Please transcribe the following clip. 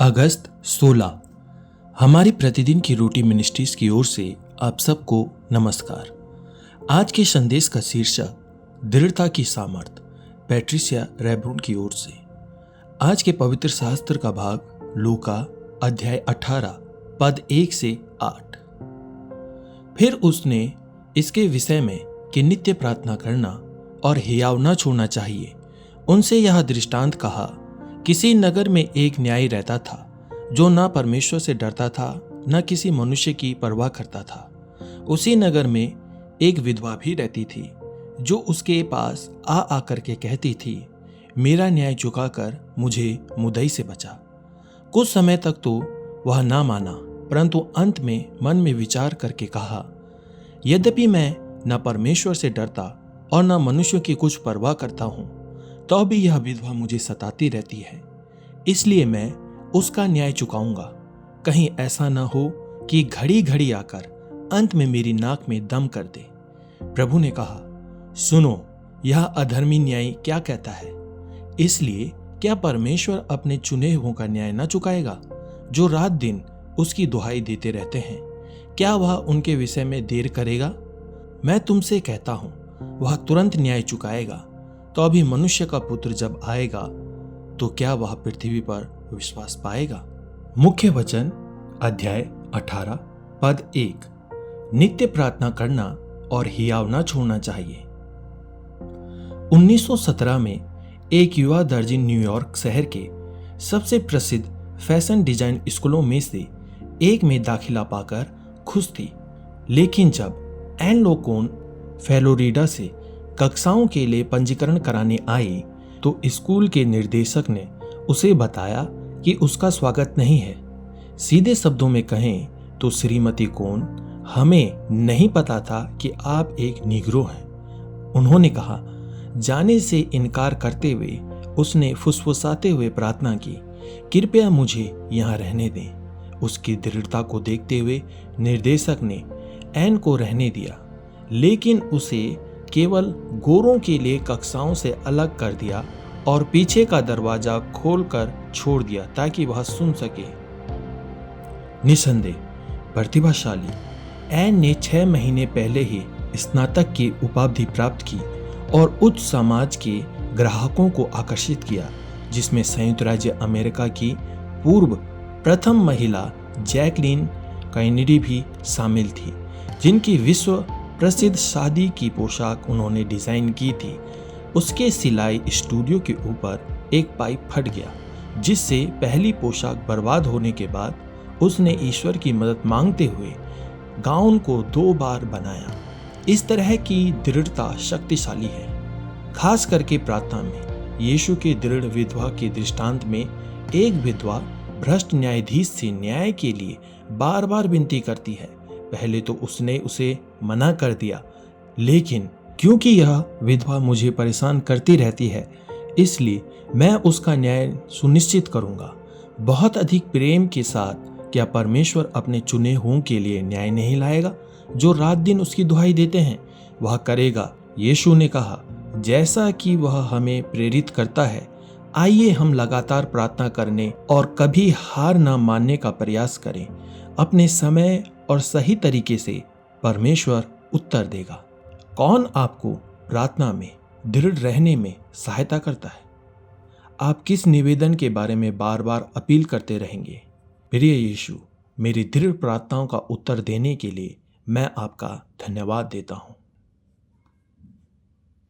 अगस्त 16। हमारी प्रतिदिन की रोटी मिनिस्ट्रीज की ओर से आप सबको नमस्कार। आज के संदेश का शीर्षक दृढ़ता की सामर्थ, पैट्रिसिया रैब्रोन की ओर से। आज के पवित्र शास्त्र का भाग लूका अध्याय 18 पद 1 से 8। फिर उसने इसके विषय में कि नित्य प्रार्थना करना और हियाव न छोड़ना चाहिए, उनसे यह दृष्टांत कहा। किसी नगर में एक न्यायी रहता था जो न परमेश्वर से डरता था न किसी मनुष्य की परवाह करता था। उसी नगर में एक विधवा भी रहती थी जो उसके पास आकर के कहती थी, मेरा न्याय चुकाकर मुझे मुद्दई से बचा। कुछ समय तक तो वह ना माना, परंतु अंत में मन में विचार करके कहा, यद्यपि मैं न परमेश्वर से डरता और न मनुष्यों की कुछ परवाह करता हूँ, तो भी यह विधवा मुझे सताती रहती है, इसलिए मैं उसका न्याय चुकाऊंगा। कहीं ऐसा न हो कि घड़ी घड़ी आकर अंत में मेरी नाक में दम कर दे। प्रभु ने कहा, सुनो, यह अधर्मी न्यायी क्या कहता है। इसलिए क्या परमेश्वर अपने चुने हुओं का न्याय न चुकाएगा, जो रात दिन उसकी दुहाई देते रहते हैं? क्या वह उनके विषय में देर करेगा? मैं तुमसे कहता हूं, वह तुरंत न्याय चुकाएगा। तो अभी मनुष्य का पुत्र जब आएगा तो क्या वह पृथ्वी पर विश्वास पाएगा? मुख्य वचन अध्याय 18 पद 1। नित्य प्रार्थना करना और हियाव न छोड़ना चाहिए। 1917 में एक युवा दर्जी न्यूयॉर्क शहर के सबसे प्रसिद्ध फैशन डिजाइन स्कूलों में से एक में दाखिला पाकर खुश थी, लेकिन जब एन लोकोन फ्लोरिडा से कक्षाओं के लिए पंजीकरण कराने आई तो स्कूल के निर्देशक ने उसे बताया कि उसका स्वागत नहीं है। सीधे शब्दों में कहें तो श्रीमती कोन, हमें नहीं पता था कि आप एक निग्रो हैं। उन्होंने कहा। जाने से इनकार करते हुए उसने फुसफुसाते हुए प्रार्थना की, कृपया मुझे यहाँ रहने दें। उसकी दृढ़ता को देखते हुए निर्देशक ने एन को रहने दिया, लेकिन उसे केवल गोरों के लिए कक्षाओं से अलग कर दिया और पीछे का दरवाजा खोलकर छोड़ दिया ताकि वह सुन सके। निसंदेह प्रतिभाशाली एन ने 6 महीने पहले ही स्नातक की उपाधि प्राप्त की और उच्च समाज के ग्राहकों को आकर्षित किया, जिसमें संयुक्त राज्य अमेरिका की पूर्व प्रथम महिला जैकलीन कैनेडी भी शामिल थी, जिनकी विश्व प्रसिद्ध शादी की पोशाक उन्होंने डिजाइन की थी। उसके सिलाई स्टूडियो के ऊपर एक पाइप फट गया, जिससे पहली पोशाक बर्बाद होने के बाद उसने ईश्वर की मदद मांगते हुए गाउन को 2 बार बनाया। इस तरह की दृढ़ता शक्तिशाली है, खास करके प्रार्थना में। यीशु के दृढ़ विधवा के दृष्टांत में एक विधवा भ्रष्ट न्यायाधीश से न्याय के लिए बार बार विनती करती है। पहले तो उसने उसे मना कर दिया, लेकिन क्योंकि यह विधवा मुझे परेशान करती रहती है, इसलिए मैं उसका न्याय सुनिश्चित करूंगा। बहुत अधिक प्रेम के साथ क्या परमेश्वर अपने चुने हुओं के लिए न्याय नहीं लाएगा, जो रात दिन उसकी दुहाई देते हैं? वह करेगा। यीशु ने कहा, जैसा कि वह हमें प्रेरित करता है, आइए हम लगातार प्रार्थना करने और कभी हार न मानने का प्रयास करें। अपने समय और सही तरीके से परमेश्वर उत्तर देगा। कौन आपको प्रार्थना में दृढ़ रहने में सहायता करता है? आप किस निवेदन के बारे में बार बार अपील करते रहेंगे? प्रिय यीशु, मेरी दृढ़ प्रार्थनाओं का उत्तर देने के लिए मैं आपका धन्यवाद देता हूँ।